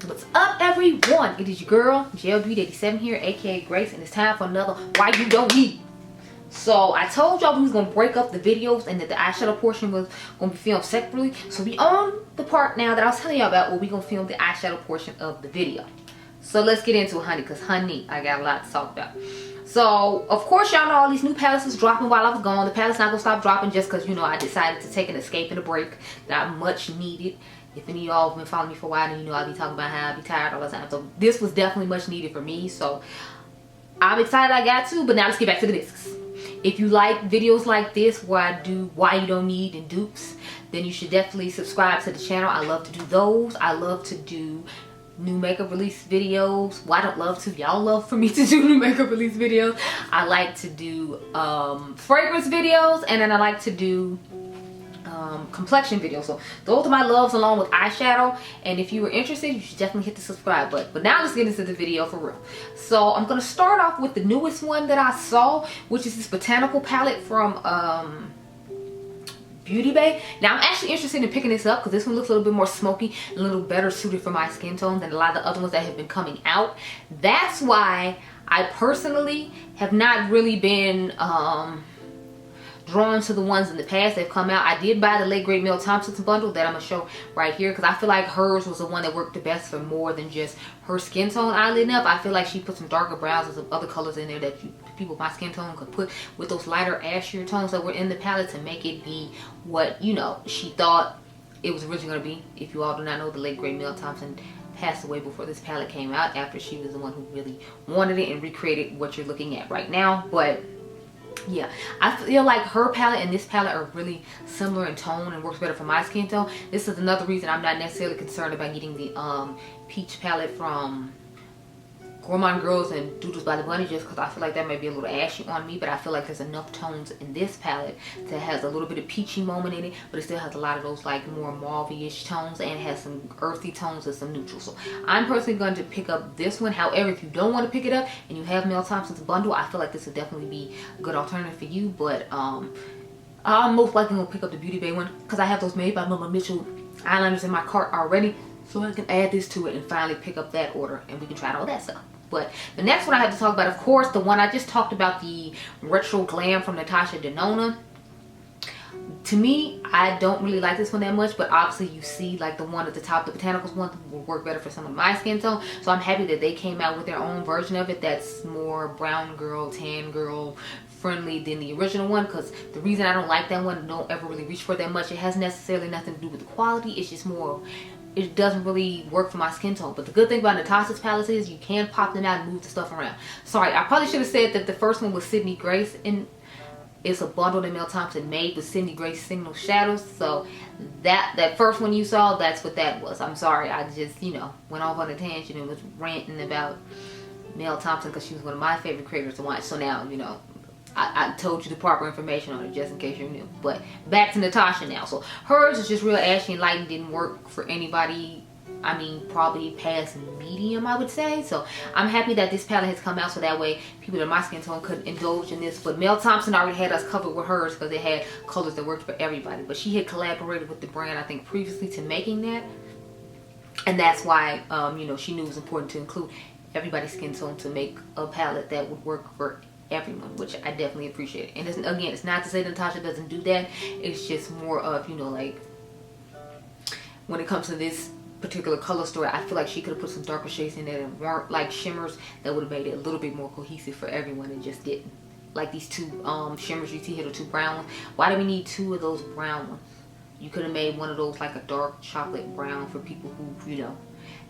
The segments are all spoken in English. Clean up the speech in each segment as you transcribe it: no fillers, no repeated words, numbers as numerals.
What's up, everyone? It is your girl Gelbeauty 87 here, aka Grace, and it's time for another Why You Don't Eat. So I told y'all we was gonna break up the videos and that the eyeshadow portion was gonna be filmed separately. So we on the part now that I was telling y'all about where we gonna film the eyeshadow portion of the video. So let's get into it, honey, because honey, I got a lot to talk about. So of course y'all know all these new palettes was dropping while I was gone. The palette's not gonna stop dropping just because, you know, I decided to take an escape and a break. Not much needed. If any of y'all have been following me for a while, then you know I'll be talking about how I be tired all the time. So this was definitely much needed for me. So I'm excited I got to, but now let's get back to the discs. If you like videos like this where I do why you don't need and dupes, then you should definitely subscribe to the channel. I love to do those. I love to do new makeup release videos. Well, I don't love to. Y'all love for me to do new makeup release videos. I like to do fragrance videos, and then I like to do complexion videos. So those are my loves along with eyeshadow, and if you were interested, you should definitely hit the subscribe button. But now let's get into the video for real. So I'm going to start off with the newest one that I saw, which is this botanical palette from Beauty Bar. Now I'm actually interested in picking this up because this one looks a little bit more smoky, a little better suited for my skin tone than a lot of the other ones that have been coming out. That's why I personally have not really been drawn to the ones in the past that have come out. I did buy the late grade Mel Thompson's bundle that I'm gonna show right here because I feel like hers was the one that worked the best for more than just her skin tone, oddly enough. I feel like she put some darker browns and some other colors in there that people with my skin tone could put with those lighter ashier tones that were in the palette to make it be what, you know, she thought it was originally gonna be. If you all do not know, the late grade Mel Thompson passed away before this palette came out, after she was the one who really wanted it and recreated what you're looking at right now. But yeah, I feel like her palette and this palette are really similar in tone and works better for my skin tone. This is another reason I'm not necessarily concerned about getting the peach palette from Gourmand Girls and Doodles by the Bunny, just because I feel like that might be a little ashy on me. But I feel like there's enough tones in this palette that has a little bit of peachy moment in it, but it still has a lot of those like more mauve-ish tones and has some earthy tones and some neutrals. So I'm personally going to pick up this one. However, if you don't want to pick it up and you have Mel Thompson's bundle, I feel like this would definitely be a good alternative for you. But I'm most likely going to pick up the Beauty Bar one because I have those made by Mama Mitchell eyeliners in my cart already, so I can add this to it and finally pick up that order and we can try all that stuff. But the next one I have to talk about, of course, the one I just talked about, the Retro Glam from Natasha Denona. To me, I don't really like this one that much, but obviously you see like the one at the top, the Botanicals one, will work better for some of my skin tone. So I'm happy that they came out with their own version of it that's more brown girl, tan girl friendly than the original one, because the reason I don't like that one, don't ever really reach for that much, it has necessarily nothing to do with the quality. It's just more, it doesn't really work for my skin tone. But the good thing about Natasha's palettes is you can pop them out and move the stuff around. Sorry, I probably should have said that the first one was Sydney Grace, and it's a bundle that Mel Thompson made with Sydney Grace Signal Shadows. So that first one you saw, that's what that was. I'm sorry, I just, you know, went off on a tangent and was ranting about Mel Thompson because she was one of my favorite creators to watch. So now, you know, I told you the proper information on it just in case you knew. But back to Natasha now. So hers is just real ashy and light and didn't work for anybody. I mean, probably past medium, I would say. So I'm happy that this palette has come out so that way people in my skin tone could indulge in this. But Mel Thompson already had us covered with hers because they had colors that worked for everybody. But she had collaborated with the brand, I think, previously to making that. And that's why, you know, she knew it was important to include everybody's skin tone to make a palette that would work for everyone, which I definitely appreciate. And it's, again, it's not to say that Natasha doesn't do that. It's just more of, you know, like when it comes to this particular color story, I feel like she could have put some darker shades in there and weren't like shimmers that would have made it a little bit more cohesive for everyone, and just didn't. Like these two shimmers you see here, the two brown ones. Why do we need two of those brown ones? You could have made one of those like a dark chocolate brown for people who, you know,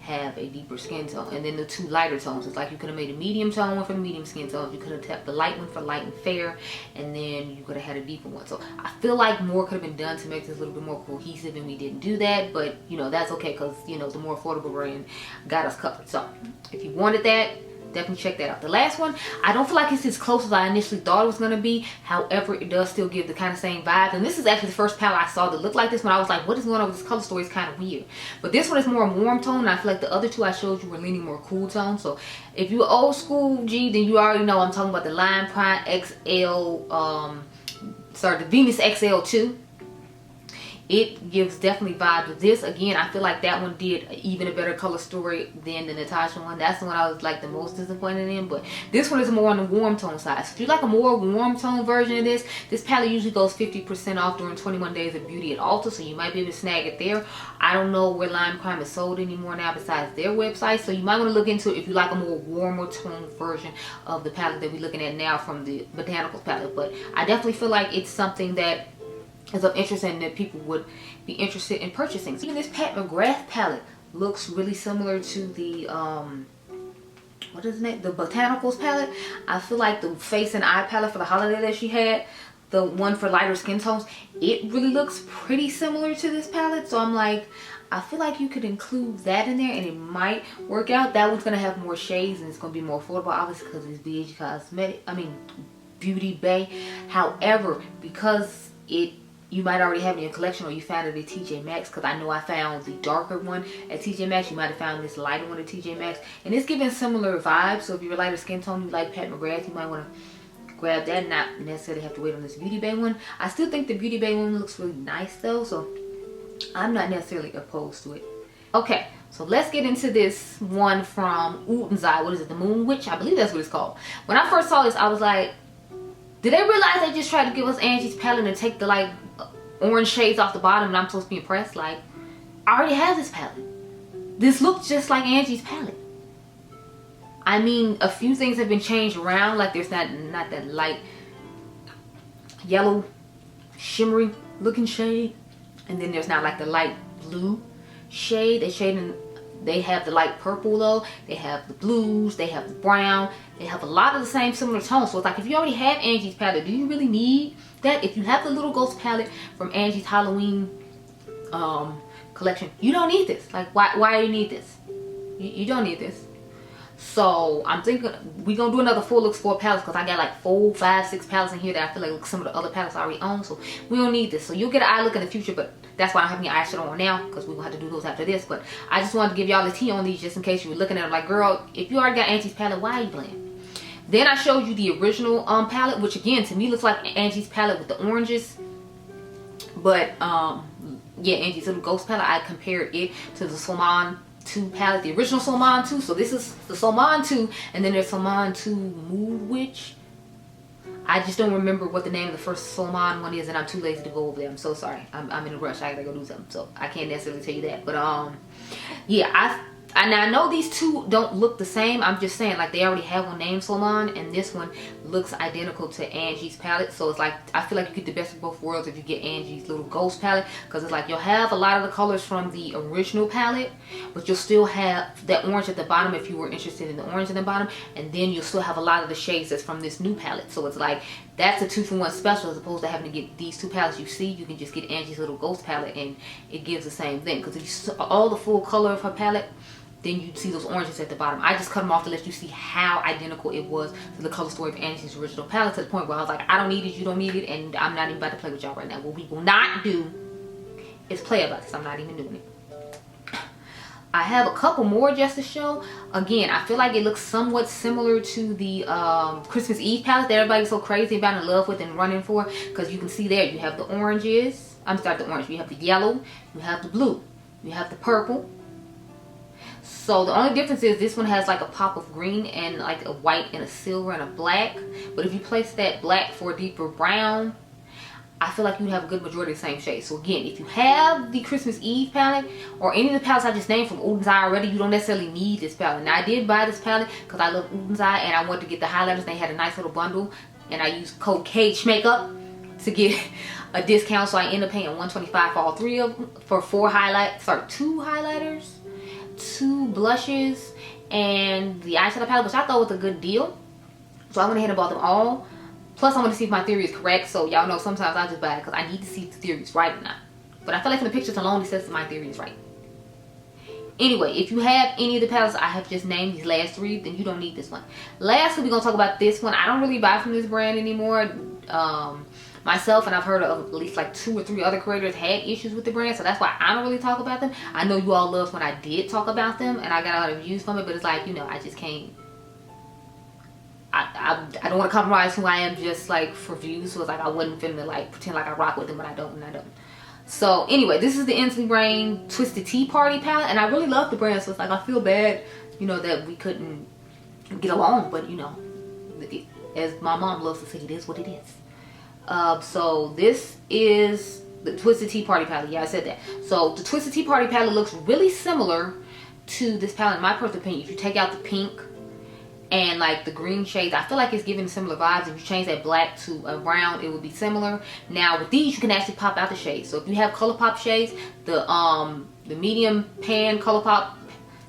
have a deeper skin tone, and then the two lighter tones. It's like you could have made a medium tone one for the medium skin tone, you could have tapped the light one for light and fair, and then you could have had a deeper one. So I feel like more could have been done to make this a little bit more cohesive, and we didn't do that. But you know, that's okay because, you know, the more affordable brand got us covered. So if you wanted that, definitely check that out. The last one, I don't feel like it's as close as I initially thought it was going to be. However, it does still give the kind of same vibe. And this is actually the first palette I saw that looked like this when I was like, what is going on with this color story? It's kind of weird. But this one is more warm tone, and I feel like the other two I showed you were leaning more cool tone. So if you're old school G, then you already know I'm talking about the Lime Prime XL, the Venus XL2. it gives definitely vibes with this. Again, I feel like that one did even a better color story than the Natasha one. That's the one I was like the most disappointed in, but this one is more on the warm tone side. So if you like a more warm tone version of this palette usually goes 50% off during 21 days of beauty at Ulta, so you might be able to snag it there. I don't know where Lime Crime is sold anymore now besides their website, so you might want to look into it if you like a more warmer tone version of the palette that we're looking at now from the Botanicals palette. But I definitely feel like it's something that is of interest and that people would be interested in purchasing. So even this Pat McGrath palette looks really similar to the what is it, the Botanicals palette. I feel like the face and eye palette for the holiday that she had, the one for lighter skin tones, it really looks pretty similar to this palette. So I'm like, I feel like you could include that in there and it might work out. That one's gonna have more shades and it's gonna be more affordable, obviously, because it's Adept Cosmetics, Beauty Bay. However, because you might already have it in your collection or you found it at TJ Maxx, because I know I found the darker one at TJ Maxx. You might have found this lighter one at TJ Maxx, and it's giving similar vibes. So if you're a lighter skin tone, you like Pat McGrath, you might want to grab that and not necessarily have to wait on this Beauty Bay one. I still think the Beauty Bay one looks really nice though, so I'm not necessarily opposed to it. Okay, so let's get into this one from Ulta. What is it, the Moon Witch? I believe that's what it's called. When I first saw this, I was like, did they realize they just tried to give us Angie's palette and take the like orange shades off the bottom and I'm supposed to be impressed? Like, I already have this palette. This looks just like Angie's palette. I mean, a few things have been changed around. Like there's not that light yellow shimmery looking shade, and then there's not like the light blue shade. They have the light purple though. They have the blues, they have the brown, they have a lot of the same similar tones. So it's like, if you already have Angie's palette, do you really need that? If you have the Little Ghost palette from Angie's Halloween collection, you don't need this. Like, why do you need this? You don't need this. So I'm thinking we're gonna do another full looks for palettes, because I got like 4, 5, 6 palettes in here that I feel like some of the other palettes I already own. So we don't need this. So you'll get an eye look in the future, but that's why I'm having your eyeshadow on now, because we're gonna have to do those after this. But I just wanted to give y'all the tea on these just in case you were looking at them like, girl, if you already got Angie's palette, why are you playing? Then I showed you the original palette, which again to me looks like Angie's palette with the oranges. But yeah, Angie's Little Ghost palette, I compared it to the Salmon 2 palette, the original Salmon 2. So this is the Salmon 2, and then there's Salmon 2 Mood Witch. I just don't remember what the name of the first Salmon one is, and I'm too lazy to go over there. I'm so sorry. I'm in a rush. I gotta go do something, so I can't necessarily tell you that. But yeah, I know these two don't look the same. I'm just saying, like, they already have one named Salmon, and this one looks identical to Angie's palette. So it's like, I feel like you get the best of both worlds if you get Angie's Little Ghost palette, because it's like you'll have a lot of the colors from the original palette, but you'll still have that orange at the bottom if you were interested in the orange at the bottom, and then you'll still have a lot of the shades that's from this new palette. So it's like, that's a 2-for-1 special, as opposed to having to get these two palettes. You see, you can just get Angie's Little Ghost palette and it gives the same thing, because if you saw all the full color of her palette, then you'd see those oranges at the bottom. I just cut them off to let you see how identical it was to the color story of Angie's original palette, to the point where I was like, I don't need it, you don't need it, and I'm not even about to play with y'all right now. What we will not do is play about this. I'm not even doing it. I have a couple more just to show. Again, I feel like it looks somewhat similar to the Christmas Eve palette that everybody's so crazy about, in love with, and running for, because you can see there you have the oranges. I'm sorry, the orange. You have the yellow, you have the blue, you have the purple. So the only difference is this one has like a pop of green and like a white and a silver and a black. But if you place that black for a deeper brown, I feel like you'd have a good majority of the same shade. So again, if you have the Christmas Eve palette or any of the palettes I just named from Ulta already, you don't necessarily need this palette. Now I did buy this palette because I love Ulta and I wanted to get the highlighters. They had a nice little bundle, and I used code CAGEMAKeup to get a discount. So I ended up paying $125 for all three of them, for 2 highlighters, 2 blushes, and the eyeshadow palette, which I thought was a good deal. So I went ahead and bought them all. Plus I want to see if my theory is correct. So y'all know sometimes I just buy it because I need to see if the theory is right or not. But I feel like from the pictures alone, it says that my theory is right. Anyway, if you have any of the palettes I have just named, these last 3, then you don't need this one. Lastly, we're going to talk about this one. I don't really buy from this brand anymore. Myself, and I've heard of at least like 2 or 3 other creators had issues with the brand, so that's why I don't really talk about them. I know you all loved when I did talk about them and I got a lot of reviews from it, but it's like, you know, I just can't, I don't want to compromise who I am just like for views. So it's like I wouldn't finna like pretend like I rock with them, but I don't, and I don't. So anyway, this is the Inslee Brain Twisted Tea Party palette, and I really love the brand, so it's like I feel bad, you know, that we couldn't get along, but you know, as my mom loves to say, it is what it is. So this is the Twisted Tea Party palette. Yeah, I said that. So the Twisted Tea Party palette looks really similar to this palette in my personal opinion. If you take out the pink and like the green shades, I feel like it's giving similar vibes. If you change that black to a brown, it would be similar. Now with these, you can actually pop out the shades. So if you have ColourPop shades, the medium pan ColourPop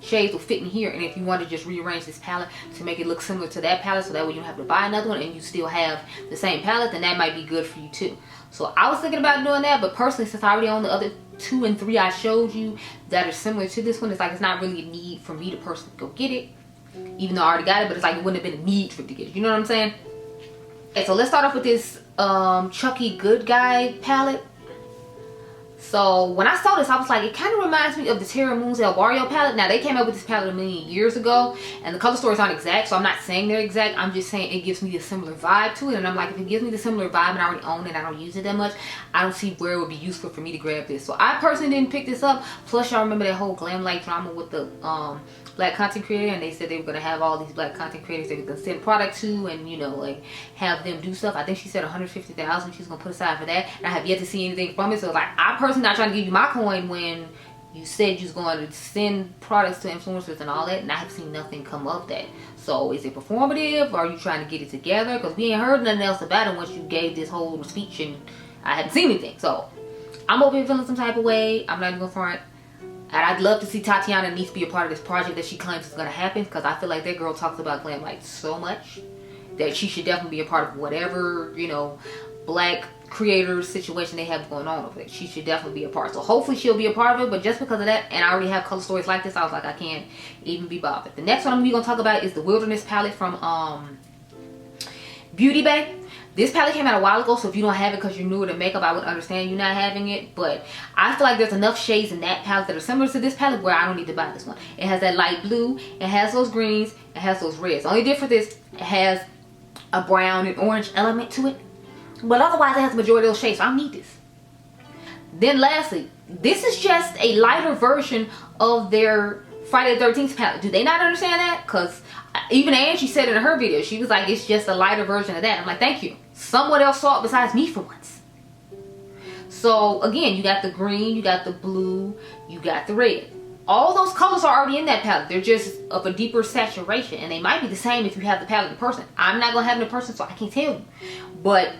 shades will fit in here. And if you want to just rearrange this palette to make it look similar to that palette, so that way you don't have to buy another one and you still have the same palette, then that might be good for you too. So I was thinking about doing that, but personally, since I already own the other 2 and 3 I showed you that are similar to this one, it's like it's not really a need for me to personally go get it, even though I already got it. But it's like it wouldn't have been a need for it to get it, you know what I'm saying? Okay, so let's start off with this Chucky Good Guy palette. So when I saw this, I was like, it kind of reminds me of the Terra Moon's El Barrio palette. Now they came up with this palette a million years ago, and the color stories aren't exact, so I'm not saying they're exact. I'm just saying it gives me a similar vibe to it, and I'm like, if it gives me the similar vibe and I already own it, I don't use it that much, I don't see where it would be useful for me to grab this. So I personally didn't pick this up. Plus, y'all remember that whole glam light drama with the black content creator, and they said they were gonna have all these black content creators they were gonna send product to, and you know, like have them do stuff. I think she said 150,000 she's gonna put aside for that, and I have yet to see anything from it. So like, I personally not trying to give you my coin when you said you was going to send products to influencers and all that, and I have seen nothing come of that. So is it performative, or are you trying to get it together? Because we ain't heard nothing else about it once you gave this whole speech and I hadn't seen anything. So I'm over here feeling some type of way. I'm not even gonna front. And I'd love to see Tatiana needs to be a part of this project that she claims is going to happen, because I feel like that girl talks about glam light so much that she should definitely be a part of whatever, you know, black creators situation they have going on over there. She should definitely be a part. So hopefully she'll be a part of it, but just because of that, and I already have color stories like this, I was like, I can't even be bothered. The next one I'm going to talk about is the Wilderness palette from Beauty Bar. This palette came out a while ago, so if you don't have it because you're newer to makeup, I would understand you not having it. But I feel like there's enough shades in that palette that are similar to this palette where I don't need to buy this one. It has that light blue, it has those greens, it has those reds. The only difference is it has a brown and orange element to it. But otherwise, it has the majority of those shades, so I don't need this. Then lastly, this is just a lighter version of their Friday the 13th palette. Do they not understand that? Because even Angie said in her video, she was like, it's just a lighter version of that. I'm like, thank you. Someone else saw it besides me for once. So again, you got the green, you got the blue, you got the red. All those colors are already in that palette. They're just of a deeper saturation, and they might be the same if you have the palette in person. I'm not gonna have it in person, so I can't tell you. But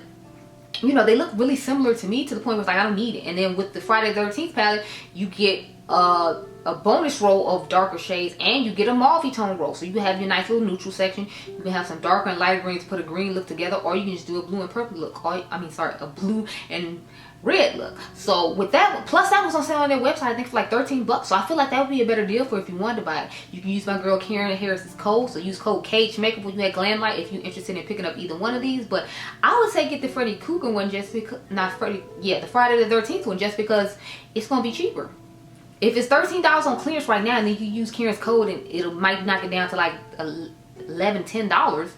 you know, they look really similar to me, to the point where it's like I don't need it. And then with the Friday the 13th palette, you get a bonus row of darker shades, and you get a mauve tone row. So you have your nice little neutral section. You can have some darker and lighter greens, put a green look together, or you can just do a blue and purple look. Or, I mean, sorry, a blue and red look. So with that, plus that was on sale on their website, I think for like 13 bucks. So I feel like that would be a better deal for if you wanted to buy it. You can use my girl Karen Harris's code. So use code CAGEMAKeup when you had Glam Light if you're interested in picking up either one of these. But I would say get the Freddy Krueger one just because, not Freddy, yeah, the Friday the 13th one, just because it's going to be cheaper. If it's $13 on clearance right now, and then you use Karen's code and it might knock it down to like $11, $10,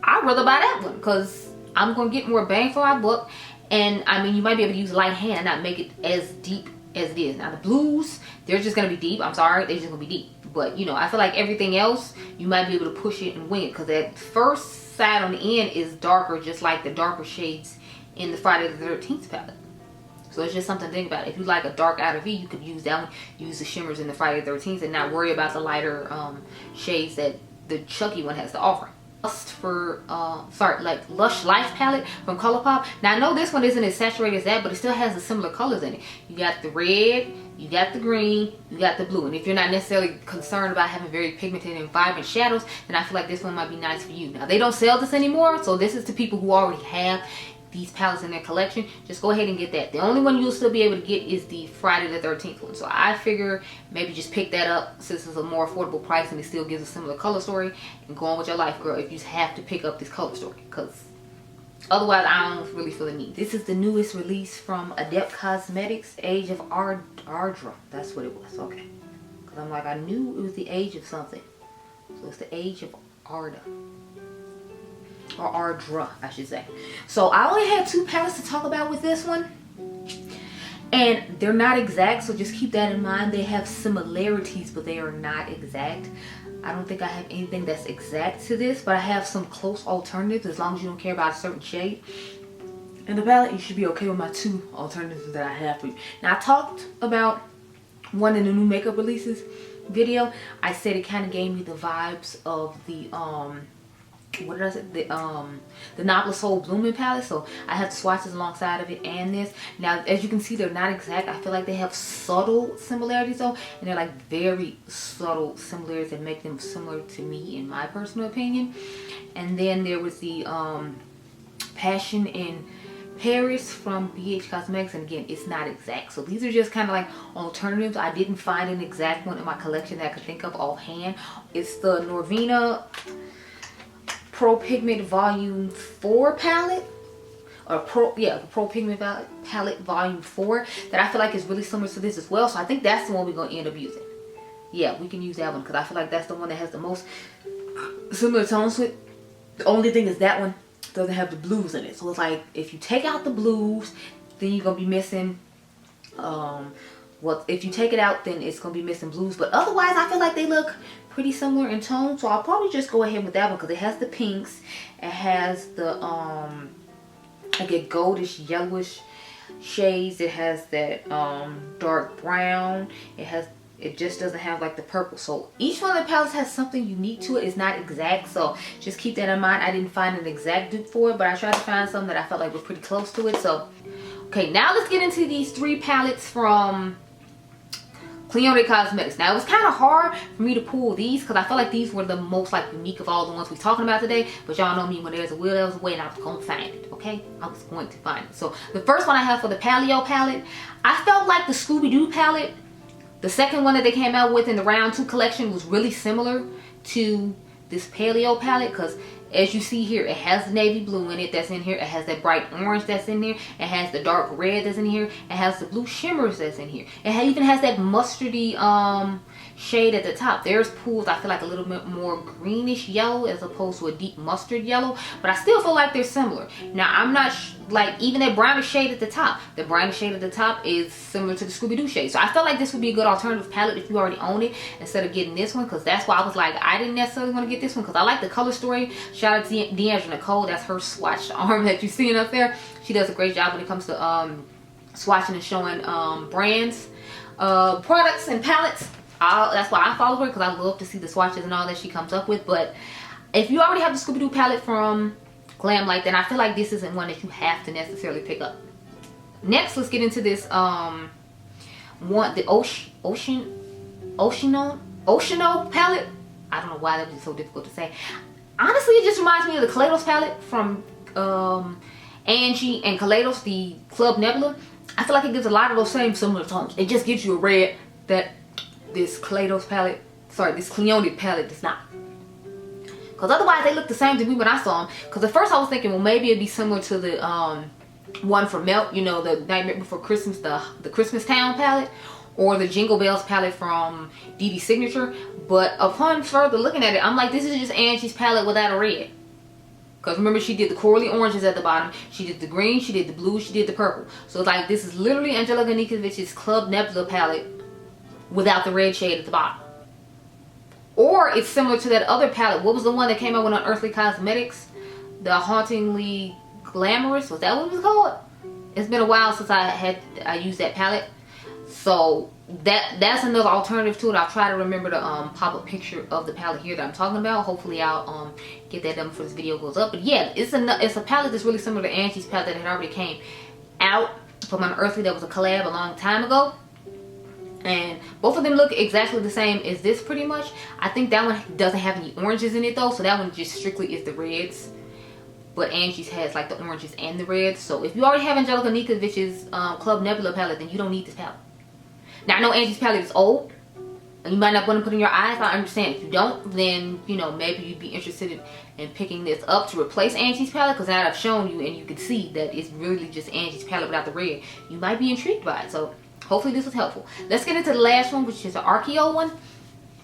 I'd rather buy that one because I'm going to get more bang for my buck. And I mean, you might be able to use light hand and not make it as deep as it is. Now the blues, they're just going to be deep. I'm sorry, they're just going to be deep. But you know, I feel like everything else, you might be able to push it and wing it, because that first side on the end is darker, just like the darker shades in the Friday the 13th palette. So it's just something to think about. If you like a dark outer V, you could use that one. Use the shimmers in the Friday the 13th and not worry about the lighter shades that the Chucky one has to offer. Lush Life palette from ColourPop. Now I know this one isn't as saturated as that, but it still has the similar colors in it. You got the red, you got the green, you got the blue. And if you're not necessarily concerned about having very pigmented and vibrant shadows, then I feel like this one might be nice for you. Now they don't sell this anymore, so this is to people who already have these palettes in their collection. Just go ahead and get that. The only one you'll still be able to get is the Friday the 13th one. So I figure maybe just pick that up since it's a more affordable price and it still gives a similar color story, and go on with your life, girl, if you have to pick up this color story, because otherwise I don't really feel the need. This is the newest release from Adept Cosmetics, Age of Ardra. That's what it was. Okay, because I'm like, I knew it was the age of something, so it's the Age of Arda. Or Ardra, I should say. So I only had 2 palettes to talk about with this one. And they're not exact, so just keep that in mind. They have similarities, but they are not exact. I don't think I have anything that's exact to this, but I have some close alternatives as long as you don't care about a certain shade. And the palette, you should be okay with my 2 alternatives that I have for you. Now, I talked about one in the new makeup releases video. I said it kind of gave me the vibes of the what did I say, the Nobler Soul Blooming palette. So I have the swatches alongside of it and this. Now, as you can see, they're not exact. I feel like they have subtle similarities though, and they're like very subtle similarities that make them similar to me in my personal opinion. And then there was the Passion in Paris from BH Cosmetics, and again, it's not exact. So these are just kind of like alternatives. I didn't find an exact one in my collection that I could think of offhand. It's the Norvina Pro Pigment Volume 4 palette, or Pro Pigment palette Volume 4, that I feel like is really similar to this as well. So I think that's the one we're going to end up using. Yeah, we can use that one because I feel like that's the one that has the most similar tones to it. The only thing is that one doesn't have the blues in it. So it's like if you take out the blues, then you're going to be missing well, if you take it out, then it's going to be missing blues. But otherwise, I feel like they look pretty similar in tone. So I'll probably just go ahead with that one because it has the pinks. It has the, I get goldish, yellowish shades. It has that dark brown. It just doesn't have like the purple. So each one of the palettes has something unique to it. It's not exact. So just keep that in mind. I didn't find an exact dupe for it, but I tried to find some that I felt like were pretty close to it. So, okay, now let's get into these 3 palettes from Dede Cosmetics. Now, it was kind of hard for me to pull these because I felt like these were the most like unique of all the ones we're talking about today. But y'all know me, when there's a will, there's a way, and I was going to find it, okay? I was going to find it. So the first one I have for the Paleo palette, I felt like the Scooby-Doo palette, the second one that they came out with in the round 2 collection, was really similar to this Paleo palette because as you see here, it has the navy blue in it that's in here. It has that bright orange that's in there. It has the dark red that's in here. It has the blue shimmers that's in here. It even has that mustardy shade at the top. There's pools, I feel like a little bit more greenish yellow as opposed to a deep mustard yellow. But I still feel like they're similar. Now, I'm not like even that brownish shade at the top. The brownish shade at the top is similar to the Scooby-Doo shade. So I felt like this would be a good alternative palette if you already own it instead of getting this one. Because that's why I was like, I didn't necessarily want to get this one because I like the color story. Shout out to Adriangameover. That's her swatched arm that you're seeing up there. She does a great job when it comes to swatching and showing brands, products, and palettes. That's why I follow her, because I love to see the swatches and all that she comes up with. But if you already have the Scooby-Doo palette from Glamlight, then I feel like this isn't one that you have to necessarily pick up. Next, let's get into this the Oceano palette. I don't know why that was so difficult to say. Honestly, it just reminds me of the Kaleidos palette from Angie and Kaleidos, the Club Nebula. I feel like it gives a lot of those same similar tones. It just gives you a red that this Kaleidos palette, sorry, this Cleone palette does not. Because otherwise they look the same to me when I saw them. Because at first I was thinking, well, maybe it'd be similar to the one from Melt, you know, the Nightmare Before Christmas, the Christmas Town palette, or the Jingle Bells palette from Dede Signature. But upon further looking at it, I'm like, this is just Angie's palette without a red. Because remember, she did the corally oranges at the bottom. She did the green, she did the blue, she did the purple. So it's like, this is literally Angelica Nikovich's Club Nebula palette without the red shade at the bottom. Or it's similar to that other palette. What was the one that came out with Unearthly Cosmetics? The Hauntingly Glamorous. Was that what it was called? It's been a while since I used that palette. So that's another alternative to it. I'll try to remember to pop a picture of the palette here that I'm talking about. Hopefully I'll get that done before this video goes up. But yeah, it's a palette that's really similar to Angie's palette that had already came out from Unearthly. That was a collab a long time ago. And both of them look exactly the same as this pretty much. I think that one doesn't have any oranges in it though. So that one just strictly is the reds. But Angie's has like the oranges and the reds. So if you already have Angelica Nikovich's Club Nebula palette, then you don't need this palette. Now I know Angie's palette is old. And you might not want to put in your eyes. I understand. If you don't, then, you know, maybe you'd be interested in picking this up to replace Angie's palette. Because now I've shown you and you can see that it's really just Angie's palette without the red. You might be intrigued by it. So hopefully this was helpful. Let's get into the last one, which is the Archeo one.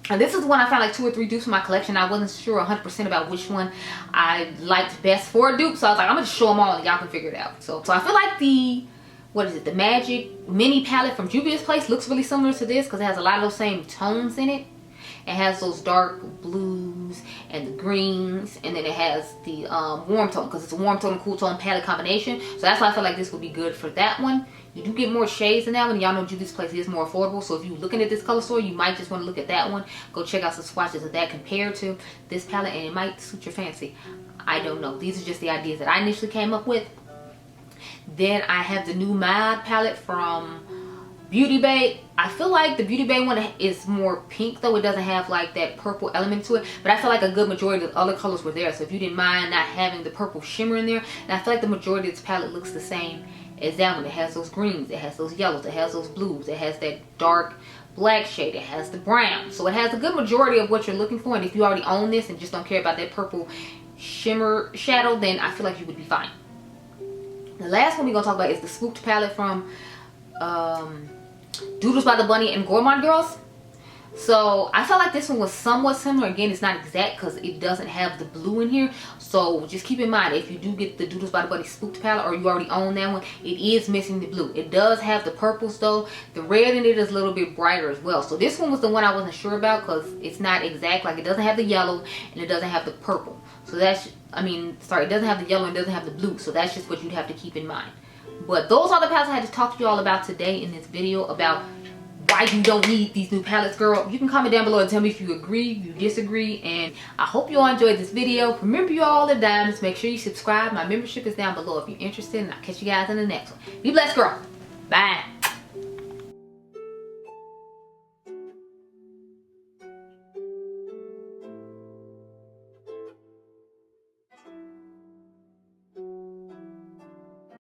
And this is the one I found like 2 or 3 dupes in my collection. I wasn't sure 100% about which one I liked best for a dupe. So I was like, I'm going to show them all and y'all can figure it out. So I feel like the what is it, the Magic Mini palette from Juvia's Place. Looks really similar to this because it has a lot of those same tones in it. It has those dark blues and the greens, and then it has the warm tone because it's a warm tone and cool tone palette combination. So that's why I feel like this would be good for that one. You do get more shades in that one. Y'all know Juvia's Place is more affordable. So if you're looking at this color store, you might just want to look at that one. Go check out some swatches of that compared to this palette, and it might suit your fancy. I don't know. These are just the ideas that I initially came up with. Then I have the new Mod palette from Beauty Bay. I feel like the Beauty Bay one is more pink, though it doesn't have like that purple element to it, but I feel like a good majority of the other colors were there. So if you didn't mind not having the purple shimmer in there, and I feel like the majority of this palette looks the same as that one. It has those greens, it has those yellows, it has those blues, it has that dark black shade, it has the brown. So it has a good majority of what you're looking for, and if you already own this and just don't care about that purple shimmer shadow, then I feel like you would be fine. The last one we're gonna talk about is the Spooked palette from Doodles by the Bunny and Gourmand Girls. So I felt like this one was somewhat similar. Again, it's not exact because it doesn't have the blue in here. So just keep in mind, if you do get the Doodles by the Bunny Spooked palette, or you already own that one, it is missing the blue. It does have the purples though. The red in it is a little bit brighter as well. So this one was the one I wasn't sure about because it's not exact. Like, it doesn't have the yellow and it doesn't have the purple. So that's, it doesn't have the yellow and doesn't have the blue. So that's just what you'd have to keep in mind. But those are the palettes I had to talk to you all about today in this video about why you don't need these new palettes, girl. You can comment down below and tell me if you agree, you disagree, and I hope you all enjoyed this video. Remember, you all are diamonds. Make sure you subscribe. My membership is down below if you're interested, and I'll catch you guys in the next one. Be blessed, girl. Bye.